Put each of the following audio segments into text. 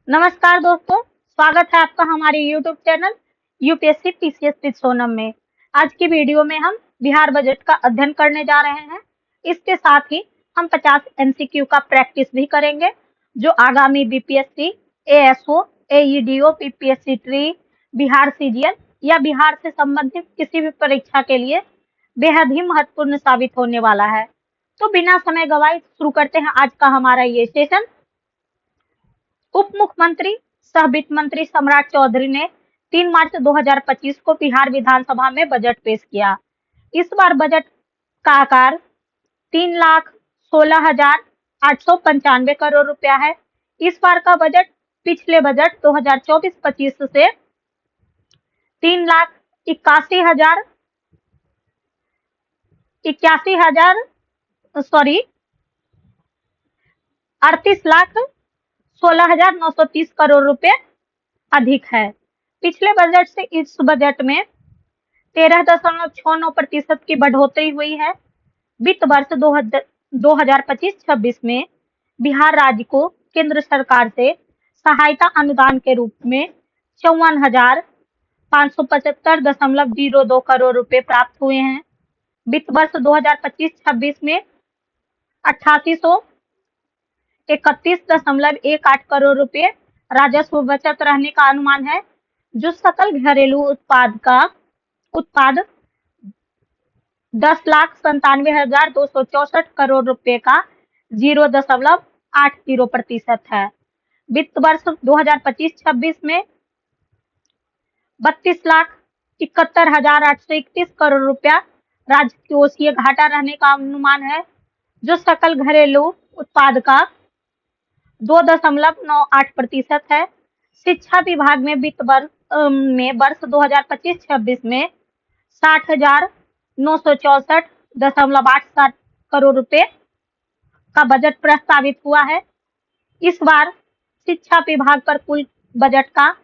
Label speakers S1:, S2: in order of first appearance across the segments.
S1: नमस्कार दोस्तों, स्वागत है आपका हमारे YouTube channel UPSC PCS with Sonam में। आज की वीडियो में हम बिहार बजट का अध्ययन करने जा रहे हैं। इसके साथ ही हम 50 एमसीक्यू का प्रैक्टिस भी करेंगे, जो आगामी बीपीएससी, एएसओ, एईडीओ, पीपीएससी ट्री, बिहार सीजीएल या बिहार से संबंधित किसी भी परीक्षा के लिए बेहद ही महत्वपूर्ण साबित होने वाला है। तो बिना समय गवाए शुरू करते हैं आज का हमारा ये सेशन। उप मुख्यमंत्री सह वित्त मंत्री सम्राट चौधरी ने 3 मार्च 2025 को बिहार विधानसभा में बजट पेश किया। इस बार बजट का आकार 3,16,895 करोड़ रुपया है। इस बार का बजट पिछले बजट 2024-25 से 3,81,000 38,16,930 करोड़ रुपए अधिक है। पिछले बजट से इस बजट में 13.69% की बढ़ोतरी हुई है। वित्त वर्ष 2025-26 में बिहार राज्य को केंद्र सरकार से सहायता अनुदान के रूप में 54,575.02 करोड़ रुपए प्राप्त हुए हैं। वित्त वर्ष 2025-26 में 8831.18 करोड़ रुपए राजस्व बचत रहने का अनुमान है, जो सकल घरेलू उत्पाद 10,97,264 करोड़ रुपए का 0.80% है। वित्त वर्ष 2025-26 में 32,71,831 करोड़ रुपया राजकोषीय घाटा रहने का अनुमान है, जो सकल घरेलू उत्पाद का 2.98% है। शिक्षा विभाग में वर्ष 2025-26 में 60,964.87 करोड़ रुपए का बजट प्रस्तावित हुआ है। इस बार शिक्षा विभाग पर कुल बजट का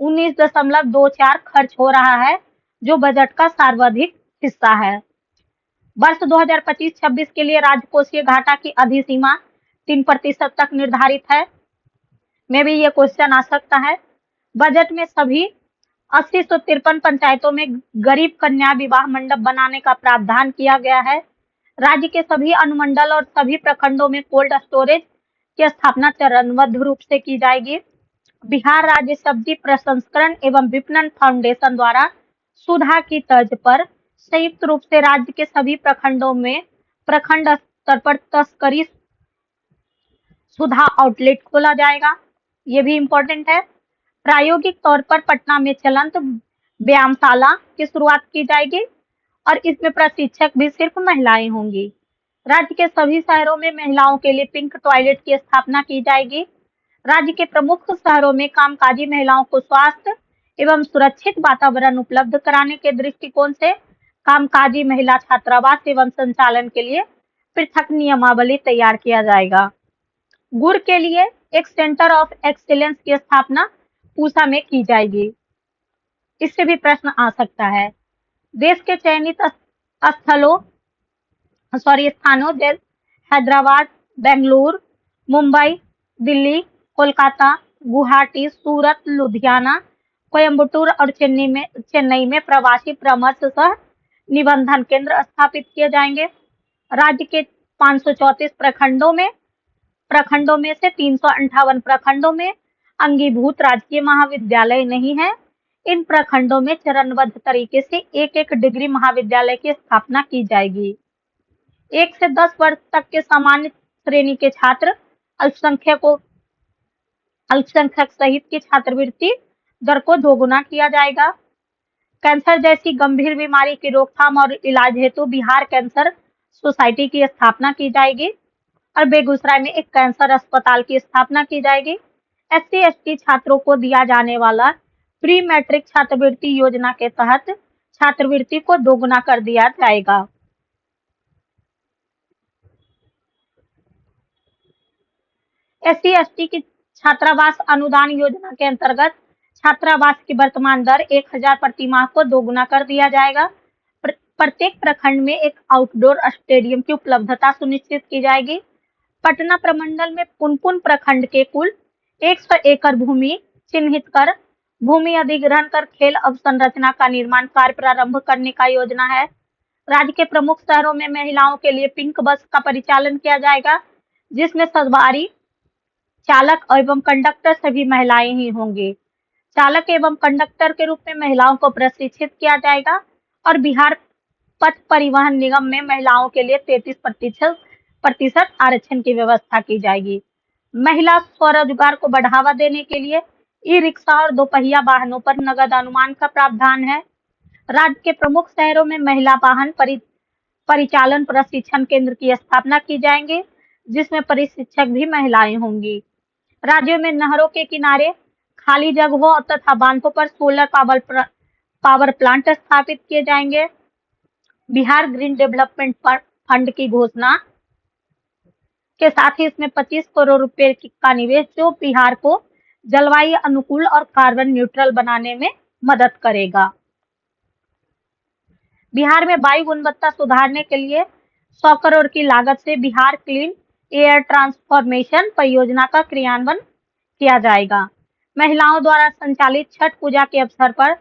S1: 19.24 खर्च हो रहा है, जो बजट का सर्वाधिक हिस्सा है। वर्ष 2025-26 के लिए राजकोषीय घाटा की अधिसीमा 3% तक निर्धारित है। में भी ये क्वेश्चन आ सकता है। बजट में सभी 80,153 पंचायतों में गरीब कन्या विवाह मंडप बनाने का प्रावधान किया गया है। राज्य के सभी अनुमंडल और सभी प्रखंडों में कोल्ड स्टोरेज की स्थापना चरणबद्ध रूप से की जाएगी। बिहार राज्य सब्जी प्रसंस्करण एवं विपणन फाउंडेशन द्वारा सुधा की तर्ज पर संयुक्त रूप से राज्य के सभी प्रखंडों में प्रखंड स्तर पर तस्करी सुधा आउटलेट खोला जाएगा। ये भी इम्पोर्टेंट है। प्रायोगिक तौर पर पटना में चलंत व्यायामशाला की शुरुआत की जाएगी और इसमें प्रशिक्षक भी सिर्फ महिलाएं होंगी। राज्य के सभी शहरों में महिलाओं के लिए पिंक टॉयलेट की स्थापना की जाएगी। राज्य के प्रमुख शहरों में कामकाजी महिलाओं को स्वास्थ्य एवं सुरक्षित वातावरण उपलब्ध कराने के दृष्टिकोण से कामकाजी महिला छात्रावास एवं संचालन के लिए पृथक नियमावली तैयार किया जाएगा। गुड़ के लिए एक सेंटर ऑफ एक्सीलेंस की स्थापना पूसा में की जाएगी। इससे भी प्रश्न आ सकता है। देश के चयनित स्थानों जैसे हैदराबाद, बेंगलुरु, मुंबई, दिल्ली, कोलकाता, गुवाहाटी, सूरत, लुधियाना, कोयम्बटूर और चेन्नई में प्रवासी परामर्श सह निबंधन केंद्र स्थापित किए जाएंगे। राज्य के 534 प्रखंडों में से 358 प्रखंडों में अंगीभूत राजकीय महाविद्यालय नहीं है। इन प्रखंडों में चरणबद्ध तरीके से एक एक डिग्री महाविद्यालय की स्थापना की जाएगी। 1 से 10 वर्ष तक के सामान्य श्रेणी के छात्र, अल्पसंख्यक सहित की छात्रवृत्ति दर को दोगुना किया जाएगा। कैंसर जैसी गंभीर बीमारी की रोकथाम और इलाज हेतु बिहार कैंसर सोसाइटी की स्थापना की जाएगी और बेगूसराय में एक कैंसर अस्पताल की स्थापना की जाएगी। SC/ST छात्रों को दिया जाने वाला प्री मैट्रिक छात्रवृत्ति योजना के तहत छात्रवृत्ति को दोगुना कर दिया जाएगा। SC/ST की छात्रावास अनुदान योजना के अंतर्गत छात्रावास की वर्तमान दर 1,000 प्रति माह को दोगुना कर दिया जाएगा। प्रत्येक प्रखंड में एक आउटडोर स्टेडियम की उपलब्धता सुनिश्चित की जाएगी। पटना प्रमंडल में पुनपुन प्रखंड के कुल 100 एकड़ भूमि चिन्हित कर भूमि अधिग्रहण कर खेल अवसंरचना का निर्माण कार्य प्रारंभ करने का योजना है। राज्य के प्रमुख शहरों में महिलाओं के लिए पिंक बस का परिचालन किया जाएगा, जिसमें सवारी, चालक एवं कंडक्टर सभी महिलाएं ही होंगी। चालक एवं कंडक्टर के रूप में महिलाओं को प्रशिक्षित किया जाएगा और बिहार पथ परिवहन निगम में महिलाओं के लिए 33% आरक्षण की व्यवस्था की जाएगी। महिला स्वरोजगार को बढ़ावा देने के लिए ई रिक्शा और दोपहिया वाहनों पर नगद अनुमान का प्रावधान है। राज्य के प्रमुख शहरों में महिला वाहन परिचालन प्रशिक्षण केंद्र की स्थापना की जाएंगी, जिसमें प्रशिक्षक भी महिलाएं होंगी। राज्यों में नहरों के किनारे खाली जगहों तथा बांधों पर सोलर पावर प्लांट स्थापित किए जाएंगे। बिहार ग्रीन डेवलपमेंट फंड की घोषणा के साथ ही इसमें 25 करोड़ रुपए का निवेश जो बिहार को जलवायु अनुकूल और कार्बन न्यूट्रल बनाने में मदद करेगा। बिहार में वायु गुणवत्ता सुधारने के लिए 100 करोड़ की लागत से बिहार क्लीन एयर ट्रांसफॉर्मेशन परियोजना का क्रियान्वयन किया जाएगा। महिलाओं द्वारा संचालित छठ पूजा के अवसर पर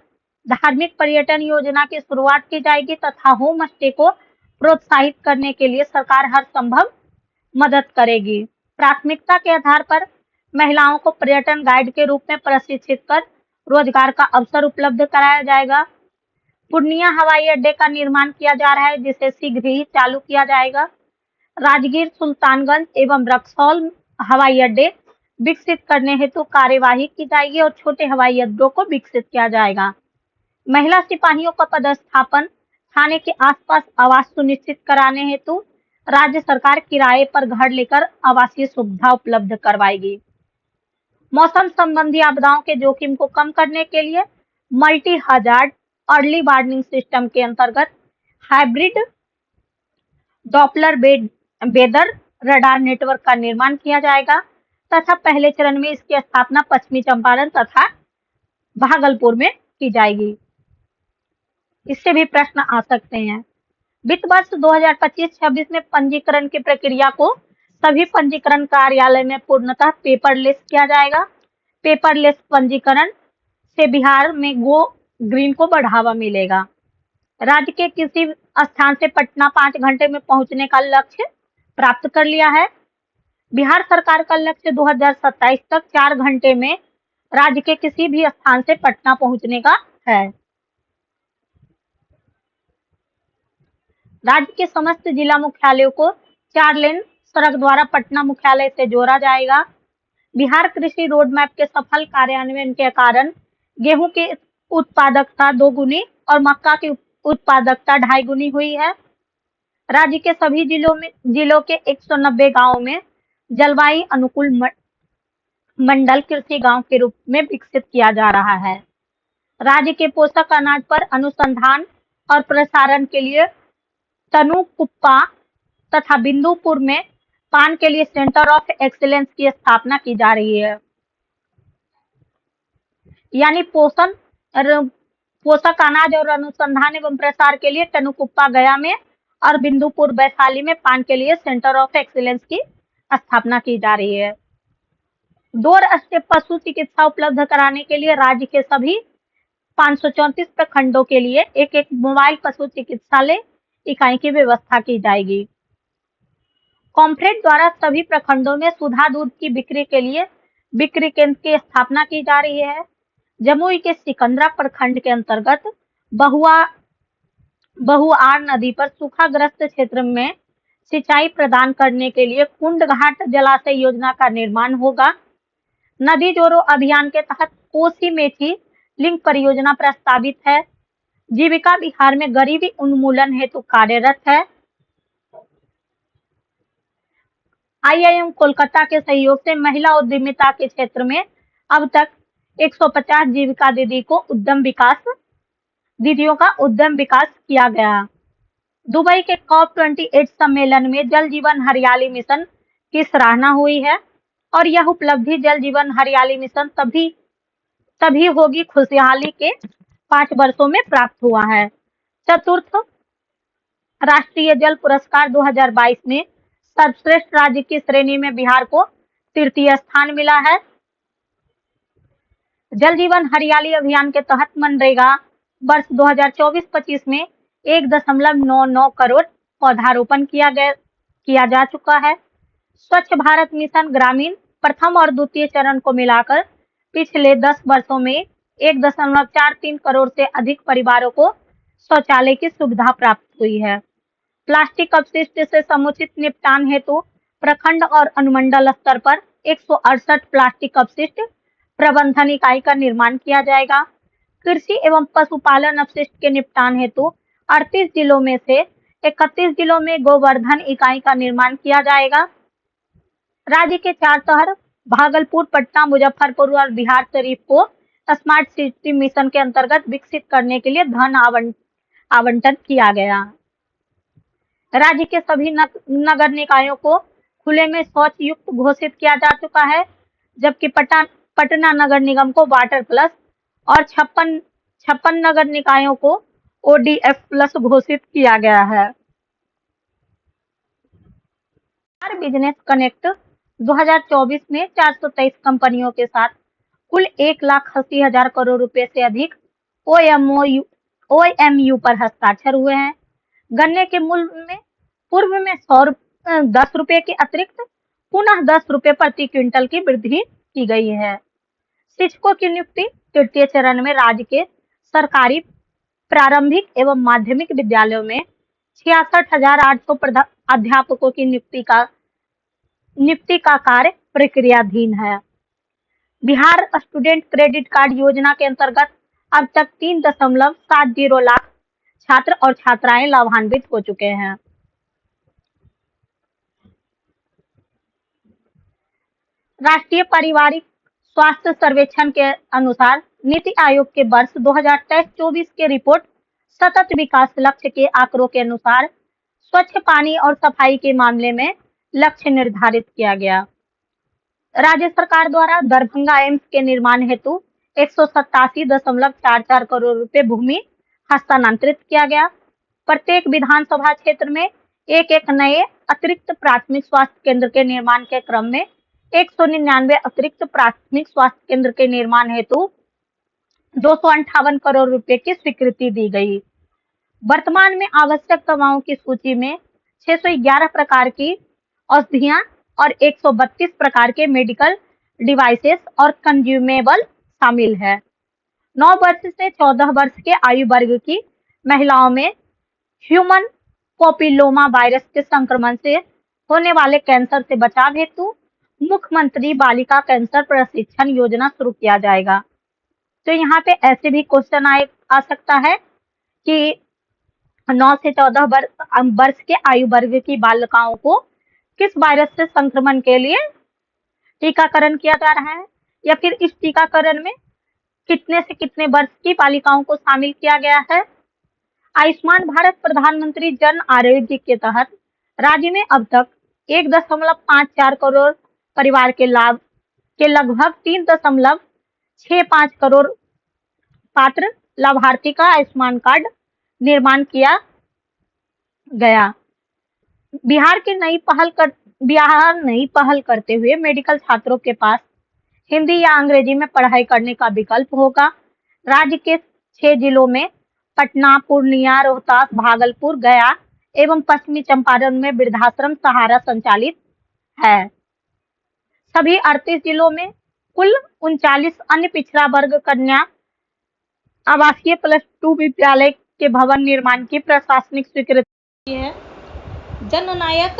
S1: धार्मिक पर्यटन योजना की शुरुआत की जाएगी तथा होम स्टे को प्रोत्साहित करने के लिए सरकार हर संभव मदद करेगी। प्राथमिकता के आधार पर महिलाओं को पर्यटन गाइड के रूप में प्रशिक्षित कर रोजगार का अवसर उपलब्ध कराया जाएगा। पूर्णिया हवाई अड्डे का निर्माण किया जा रहा है, जिसे शीघ्र ही चालू किया जाएगा। राजगीर, सुल्तानगंज एवं रक्सौल हवाई अड्डे विकसित करने हेतु कार्यवाही की जाएगी और छोटे हवाई अड्डों को विकसित किया जाएगा। महिला सिपाहियों का पदस्थापन थाने के आसपास आवास सुनिश्चित कराने हेतु राज्य सरकार किराए पर घर लेकर आवासीय सुविधा उपलब्ध करवाएगी। मौसम संबंधी आपदाओं के जोखिम को कम करने के लिए multi hazard early warning system के अंतर्गत hybrid Doppler weather radar network का निर्माण किया जाएगा तथा पहले चरण में इसकी स्थापना पश्चिमी चंपारण तथा भागलपुर में की जाएगी। इससे भी प्रश्न आ सकते हैं। वित्त वर्ष 2025-26 में पंजीकरण की प्रक्रिया को सभी पंजीकरण कार्यालय में पूर्णतः पेपरलेस किया जाएगा। पेपरलेस पंजीकरण से बिहार में गो ग्रीन को बढ़ावा मिलेगा। राज्य के किसी स्थान से पटना 5 घंटे में पहुंचने का लक्ष्य प्राप्त कर लिया है। बिहार सरकार का लक्ष्य 2027 तक 4 घंटे में राज्य के किसी भी स्थान से पटना पहुंचने का है। राज्य के समस्त जिला मुख्यालयों को 4 लेन सड़क द्वारा पटना मुख्यालय से जोड़ा जाएगा। बिहार कृषि रोड मैप के सफल कार्यान्वयन के कारण गेहूं की उत्पादकता 2 गुनी और मक्का की उत्पादकता 2.5 गुनी हुई है। राज्य के सभी जिलों के 190 गांवों में जलवायु अनुकूल मंडल कृषि गांव के रूप में विकसित किया जा रहा है। राज्य के पोषक अनाज पर अनुसंधान और प्रसारण के लिए तनुकुप्पा तथा बिंदुपुर में पान के लिए सेंटर ऑफ एक्सीलेंस की स्थापना की जा रही है। यानी पोषक अनाज और अनुसंधान एवं प्रसार के लिए तनुकुप्पा गया में और बिंदुपुर वैशाली में पान के लिए सेंटर ऑफ एक्सीलेंस की स्थापना की जा रही है। दूरस्थ पशु चिकित्सा उपलब्ध कराने के लिए राज्य के सभी 534 प्रखंडों के लिए एक मोबाइल पशु चिकित्सालय इकाई की व्यवस्था की जाएगी। कॉम्फ्रेड द्वारा सभी प्रखंडों में सुधा दूध की बिक्री के लिए बिक्री केंद्र की स्थापना की जा रही है। जमुई के सिकंदरा प्रखंड के अंतर्गत बहुआर नदी पर सूखाग्रस्त क्षेत्र में सिंचाई प्रदान करने के लिए कुंड घाट जलाशय योजना का निर्माण होगा। नदी जोड़ो अभियान के तहत कोसी मेथी लिंक परियोजना प्रस्तावित है। जीविका बिहार में गरीबी उन्मूलन हेतु कार्यरत है। IIM कोलकाता के सहयोग से महिला उद्यमिता के क्षेत्र में अब तक 150 जीविका दीदियों का उद्यम विकास किया गया। दुबई के COP28 सम्मेलन में जल जीवन हरियाली मिशन की सराहना हुई है और यह उपलब्धि जल जीवन हरियाली मिशन तभी होगी खुशहाली के 5 वर्षों में प्राप्त हुआ है। चतुर्थ राष्ट्रीय जल पुरस्कार 2022 में सर्वश्रेष्ठ राज्य की श्रेणी में बिहार को तृतीय स्थान मिला है। जल जीवन हरियाली अभियान के तहत मनरेगा वर्ष 2024-25 में 1.99 करोड़ पौधारोपण किया जा चुका है। स्वच्छ भारत मिशन ग्रामीण प्रथम और द्वितीय चरण को मिलाकर पिछले 10 वर्षों में 1.43 करोड़ से अधिक परिवारों को शौचालय की सुविधा प्राप्त हुई है। प्लास्टिक अपशिष्ट से समुचित निपटान हेतु प्रखंड और अनुमंडल स्तर पर 168 प्लास्टिक अपशिष्ट प्रबंधन इकाई का निर्माण किया जाएगा। कृषि एवं पशुपालन अपशिष्ट के निपटान हेतु 38 जिलों में से 31 जिलों में गोवर्धन इकाई का निर्माण किया जाएगा। राज्य के 4 शहर भागलपुर, पटना, मुजफ्फरपुर और बिहार शरीफ को स्मार्ट सिटी मिशन के अंतर्गत विकसित करने के लिए धन आवंटन किया गया। राज्य के सभी नगर निकायों को खुले में शौच युक्त घोषित किया जा चुका है, जबकि पटना नगर निगम को वाटर प्लस और 56 नगर निकायों को ODF प्लस घोषित किया गया है। बिजनेस कनेक्ट 2024 में 423 कंपनियों के साथ कुल 1,80,000 करोड़ रुपए से अधिक OMU पर हस्ताक्षर हुए हैं। गन्ने के मूल्य में पूर्व में 10 रुपए के अतिरिक्त पुनः 10 रुपए प्रति क्विंटल की वृद्धि की गई है। शिक्षकों की नियुक्ति तृतीय चरण में राज्य के सरकारी प्रारंभिक एवं माध्यमिक विद्यालयों में 66,800 अध्यापकों की नियुक्ति का कार्य प्रक्रियाधीन है। बिहार स्टूडेंट क्रेडिट कार्ड योजना के अंतर्गत अब तक 3.70 लाख छात्र और छात्राएं लाभान्वित हो चुके हैं। राष्ट्रीय पारिवारिक स्वास्थ्य सर्वेक्षण के अनुसार नीति आयोग के वर्ष 2023-24 के रिपोर्ट सतत विकास लक्ष्य के आंकड़ों के अनुसार स्वच्छ पानी और सफाई के मामले में लक्ष्य निर्धारित किया गया। राज्य सरकार द्वारा दरभंगा एम्स के निर्माण हेतु 187.44 करोड़ रुपए भूमि हस्तांतरित किया गया। प्रत्येक विधानसभा क्षेत्र में एक नए अतिरिक्त प्राथमिक स्वास्थ्य केंद्र के निर्माण के क्रम में 199 अतिरिक्त प्राथमिक स्वास्थ्य केंद्र के निर्माण हेतु 258 करोड़ रुपए की स्वीकृति दी गई। वर्तमान में आवश्यक दवाओं की सूची में 611 प्रकार की औषधियां और 132 प्रकार के मेडिकल डिवाइसेस और कंज्यूमेबल शामिल है। 9 वर्ष से 14 वर्ष के आयु वर्ग की महिलाओं में ह्यूमन पैपिलोमा वायरस के संक्रमण से होने वाले कैंसर से बचाव हेतु मुख्यमंत्री बालिका कैंसर प्रशिक्षण योजना शुरू किया जाएगा। तो यहाँ पे ऐसे भी क्वेश्चन आ सकता है कि 9 से 14 वर्ष के आयु वर्ग की बालिकाओं को किस वायरस से संक्रमण के लिए टीकाकरण किया जा रहा है, या फिर इस टीकाकरण में कितने से कितने वर्ष की बालिकाओं को शामिल किया गया है। आयुष्मान भारत प्रधानमंत्री जन आरोग्य के तहत राज्य में अब तक 1.54 करोड़ परिवार के लाभ के लगभग 3.65 करोड़ पात्र लाभार्थी का आयुष्मान कार्ड निर्माण किया गया। बिहार नई पहल करते हुए मेडिकल छात्रों के पास हिंदी या अंग्रेजी में पढ़ाई करने का विकल्प होगा। राज्य के 6 जिलों में पटना, पूर्णिया, रोहतास, भागलपुर, गया एवं पश्चिमी चंपारण में वृद्धाश्रम सहारा संचालित है। सभी 38 जिलों में कुल 39 अन्य पिछड़ा वर्ग कन्या आवासीय +2 विद्यालय के भवन निर्माण की प्रशासनिक स्वीकृति है। जननायक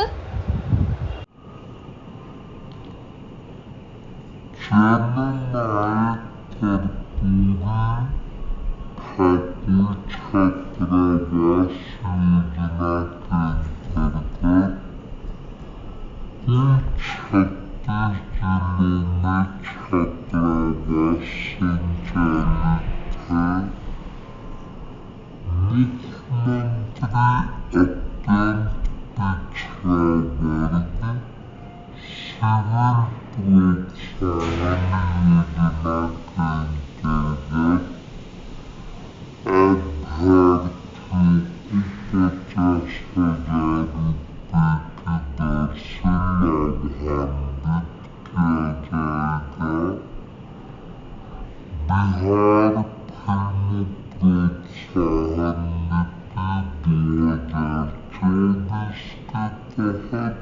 S2: बिहार फिल्म प्रोत्साहन नीति 2024 के तहत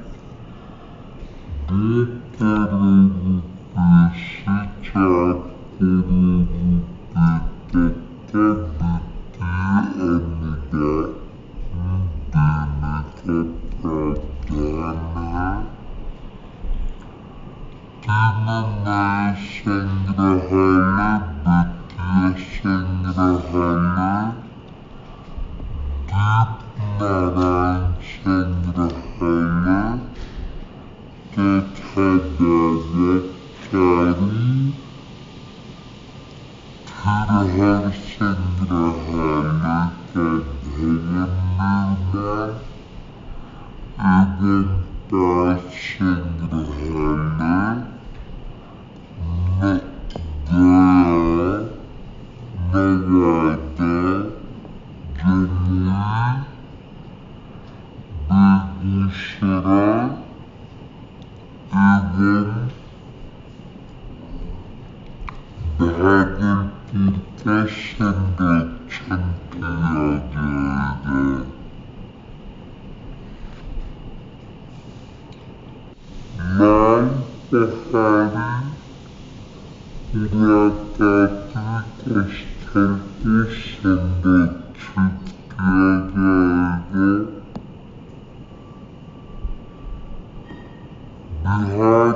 S2: 2 करोड़ रुपये से 4 करोड़ रुपये तक का वित्तीय अनुदान देने का प्रावधान है। 3 नए संग्रहालय वित्तीय संग्रहालय, दीपनारायण संग्रहालय तथा राजस्थानी धरोहर संग्रहालय का भवन निर्माण एवं डाक संग्रहालय गया, नवादा, जमुई, बेगूसराय एवं भागलपुर का संरक्षण किया जाएगा। लाल पहाड़ी पुरातात्विक स्थल को संरक्षित किया जाएगा। बिहार में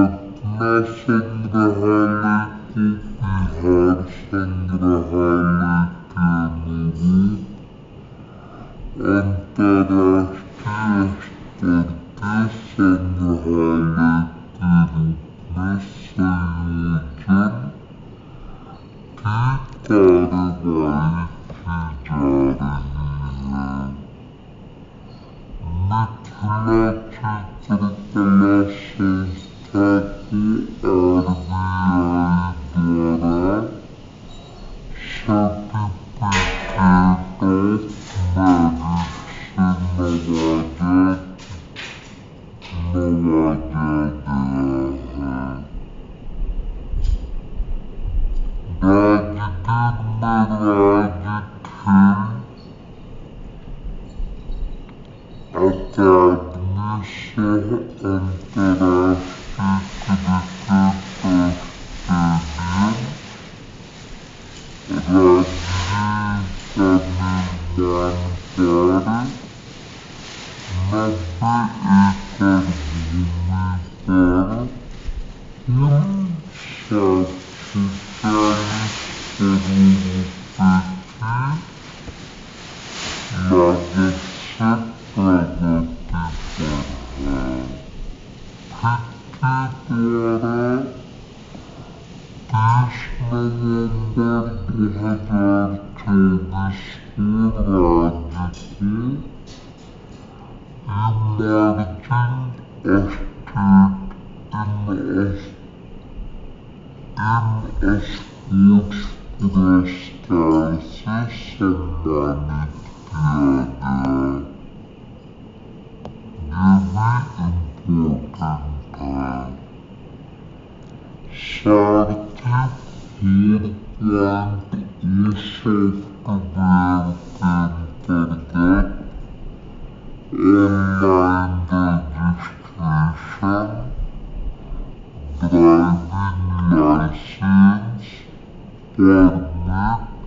S2: पटना संग्रहालय को बिहार संग्रहालय के अनुरूप अंतर्राष्ट्रीय स्तर के संग्रहालय के रूप में संयोजन की कार्रवाई की जा रही है। मिथिला चित्रकला संस्था को RBI द्वारा सर्टिफिकेट मेरिट से नवाजा गया है। अकादमी से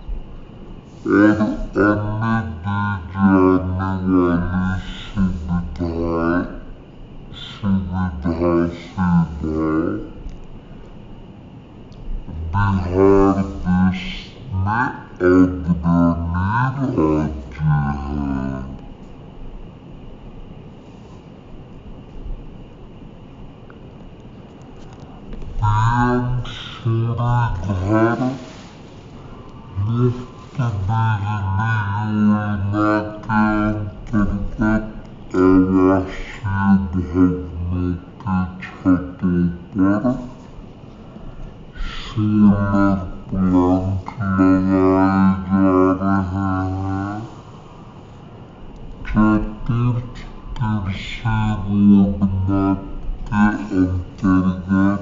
S2: अंतर्राष्ट्रीय और अन्य दी जाने वाली सुविधाएं बिहार देश में अग्रणी राज्य है। पीएम सूर्यघर मुफ्त बिजली योजना के अंतर्गत आवासीय भवनों की छतों पर सोलर प्लांट लगाए जा रहे हैं। चतुर्थ कृषि योजना के अंतर्गत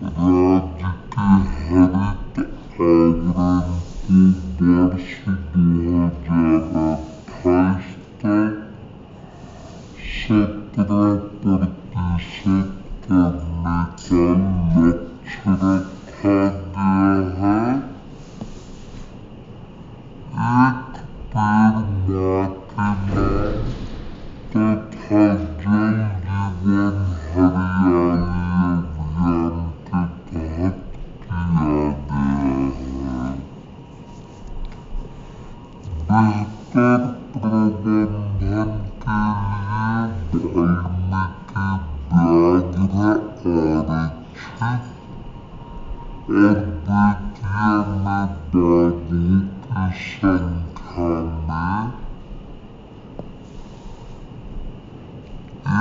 S2: राज्य के हरित आवरण को वर्ष 2028 तक 17% करने का लक्ष्य रखा गया है। एक पेड़ मां के नाम तथा जल जीवन हरियाली अभियान के तहत किया गया है। बेहतर प्रबंधन के लिए वाल्मीकि व्याघ्र आरक्षित और बेटियों में बाघों की संख्या में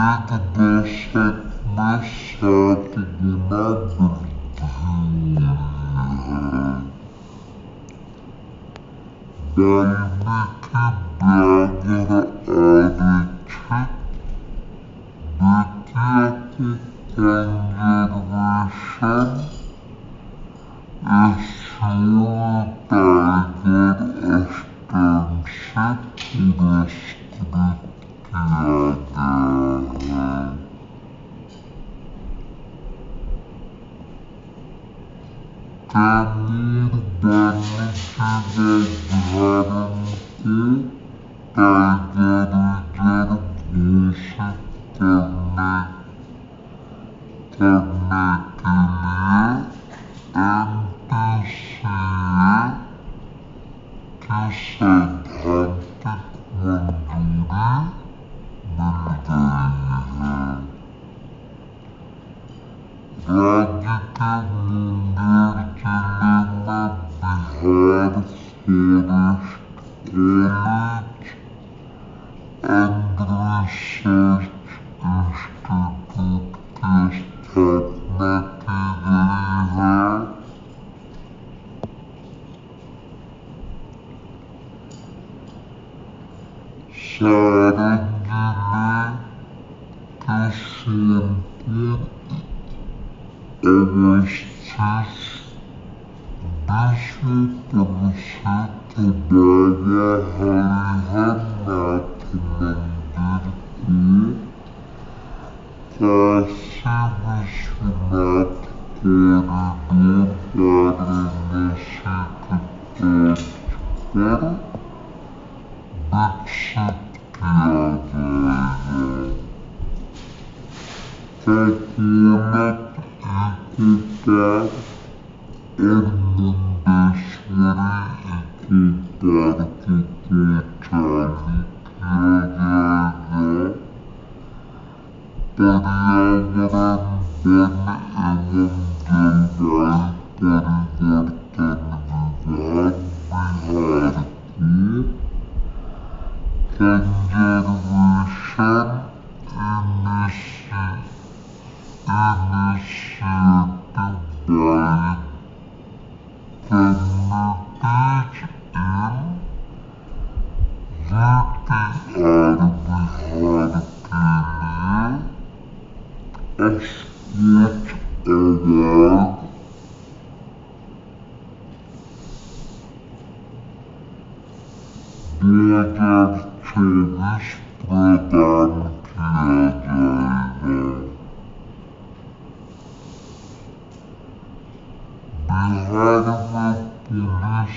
S2: एक दशक में 7 गुना वृद्धि हुई है। वाल्मीकि व्याघ्र आरक्षित बेटियों की कंजर्वेशन और सोल टाइगर एक्सटेंशन पुरस्कृत किया गया है। तैमूर वाल्मीकि निर्धारण को टाइगर रिजर्व घोषित करने के लिए एनटीसीए की सैद्धांतिक मंजूरी मिल गई है। राज्य के मुंगेर जिले में Bihar forest college and research institute की स्थापना की गई है। सारण जिले के सोनपुर अवस्थित विश्व प्रसिद्ध बाबा हरिहरनाथ मंदिर को काशी विश्वनाथ कॉरिडोर वाराणसी के तर्ज पर विकसित किया गया है। ककोलत इको पार्क और मुंडेश्वरी इको पार्क को चालू किया जाएगा। पर्यावरण वन एवं जलवायु परिवर्तन विभाग बिहार को conservation initiative by communities in UT और बिहार के लिए स्टेट अवार्ड 2024 प्रदान किया जाएगा। बिहार में पुलिस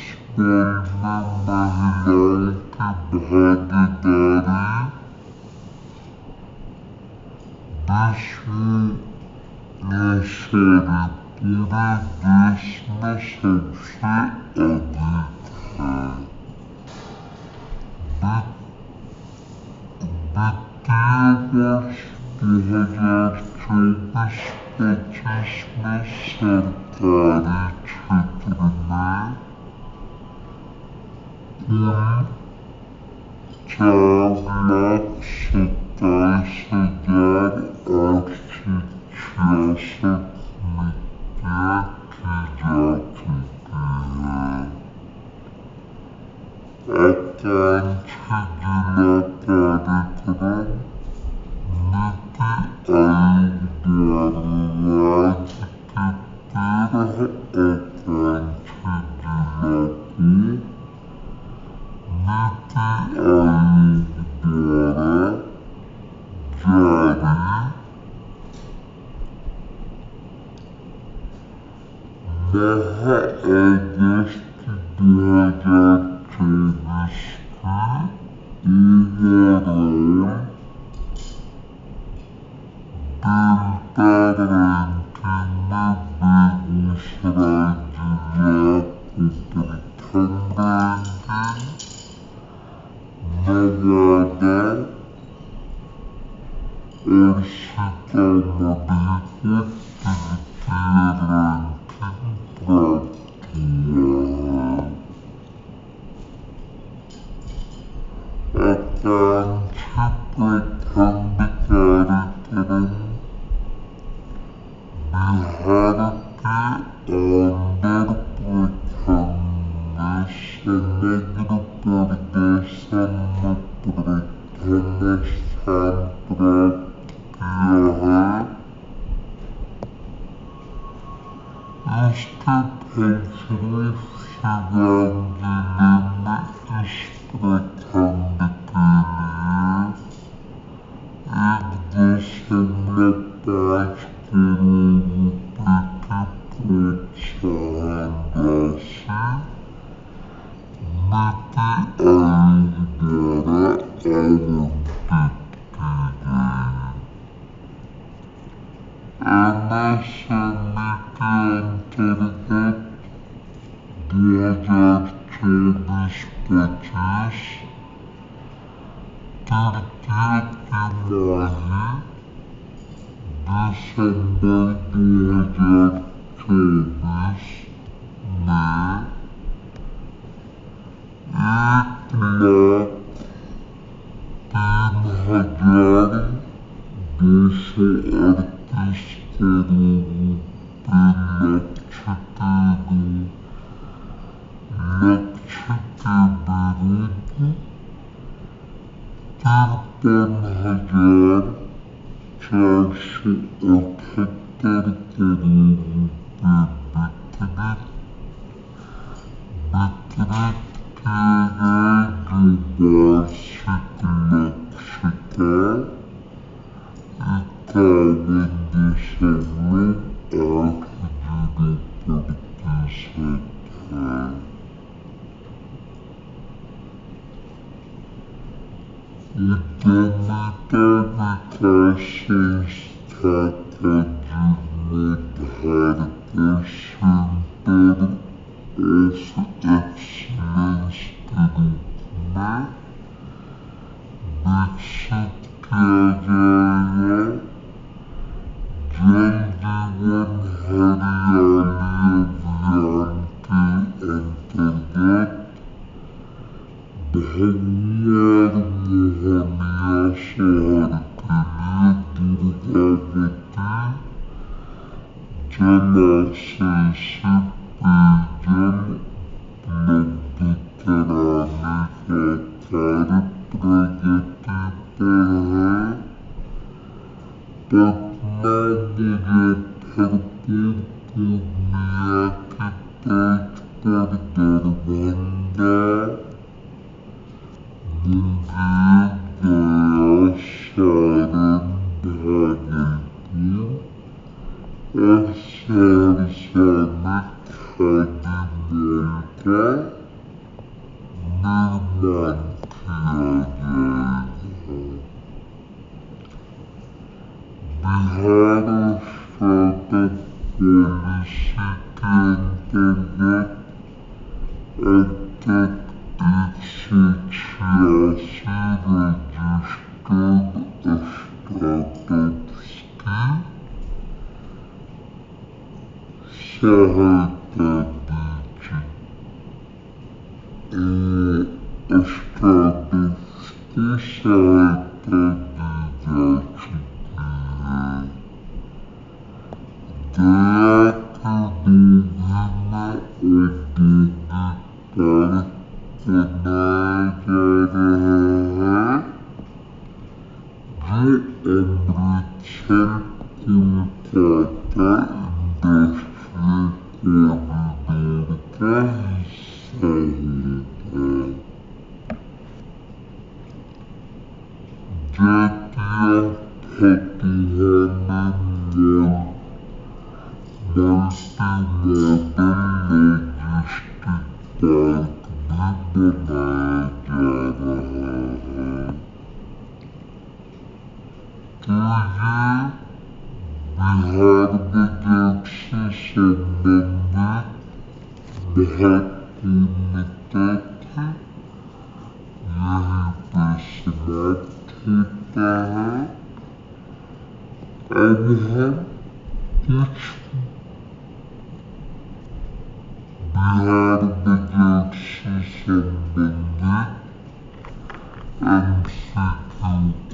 S2: का निर्माण किया जाएगा। बिहार स्टार्टअप पॉलिसी के अंतर्गत अब तक 186 रजिस्टर्ड स्टार्टअप्स की सहायता दी स्टार्टअप्स की सहायता दी जा चुकी है। गया के विभिन्न औद्योगिक पार्क बनाया जा रहा है जो अमृतसर कोलकाता इंडस्ट्रियल कॉरिडोर का हिस्सा होगा। जातीय फतेहाना mall multi modal logistic park भी बनाया जा रहा है। तो ये बिहार बजट से संबंधित महत्वपूर्ण तथ्य यहीं पर समाप्त होता है। अब हम कुछ बिहार बजट से संबंधित MCQ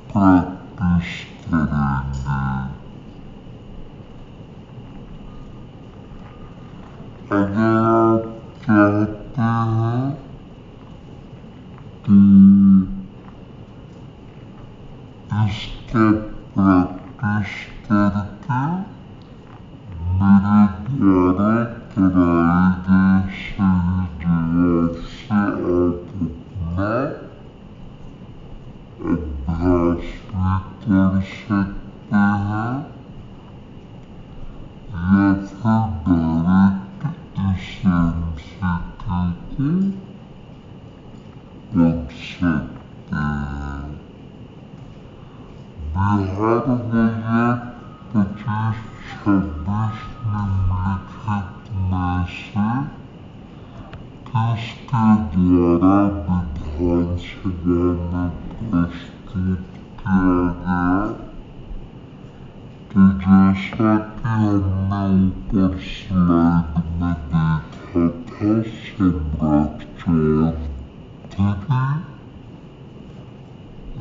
S2: का प्रैक्टिस करेंगे। अगर आप चाहते हैं कि इसका प्रैक्टिस करके मेरे द्वारा कराए गए सही जवाब से आप अपना अभ्यास भी कर सकते हैं या फिर डायरेक्ट इस MCQ को पढ़ सकते हैं। बिहार बजट 25-26 निम्नलिखित में से किसके द्वारा विधानसभा में प्रस्तुत किया गया? तो जैसा कि हमने ऊपर स्लाइड में देखा था संरक्षक था,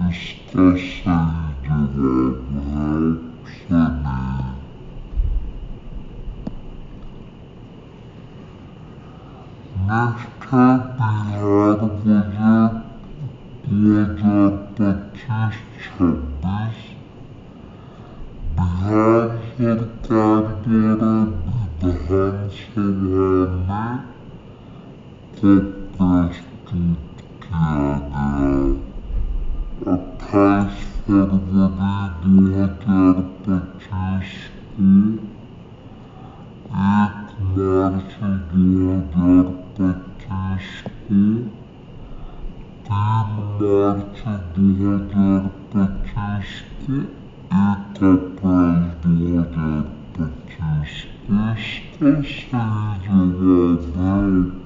S2: इसका सही जवाब है ऑप्शन ए। नेक्स्ट है बिहार बजट 2025-26 बिहार सरकार द्वारा विधानसभा में कब प्रस्तुत किया गया? 28 फरवरी 2025 को, 1 मार्च 2025 को, 3 मार्च 2025 को, 1 अप्रैल 2025 को। इसका सही जवाब है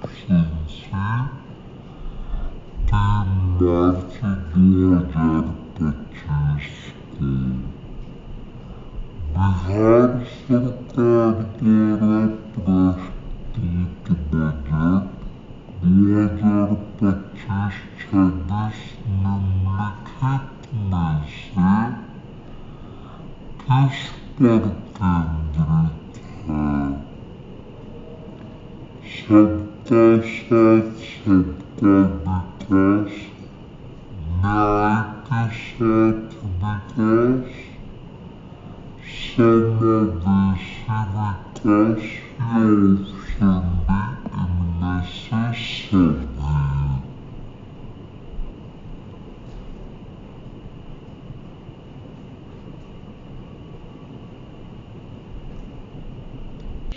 S2: ऑप्शन सी, 3 मार्च 2025 को। बिहार सरकार द्वारा प्रस्तुत बजट 2025-26 निम्नलिखित में से किस पर केंद्रित है? सबका साथ सबका विकास, न्याय के साथ विकास, समावेशी विकास या ऑप्शन बी इनमें से सही?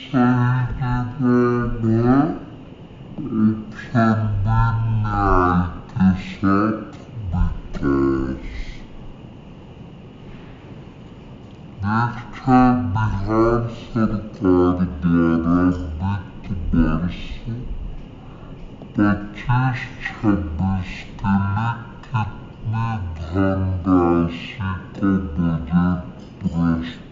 S2: सही बिहार सरकार द्वारा वित्त वर्ष 25-26 के लिए कितनी धनराशि का बजट प्रस्तावित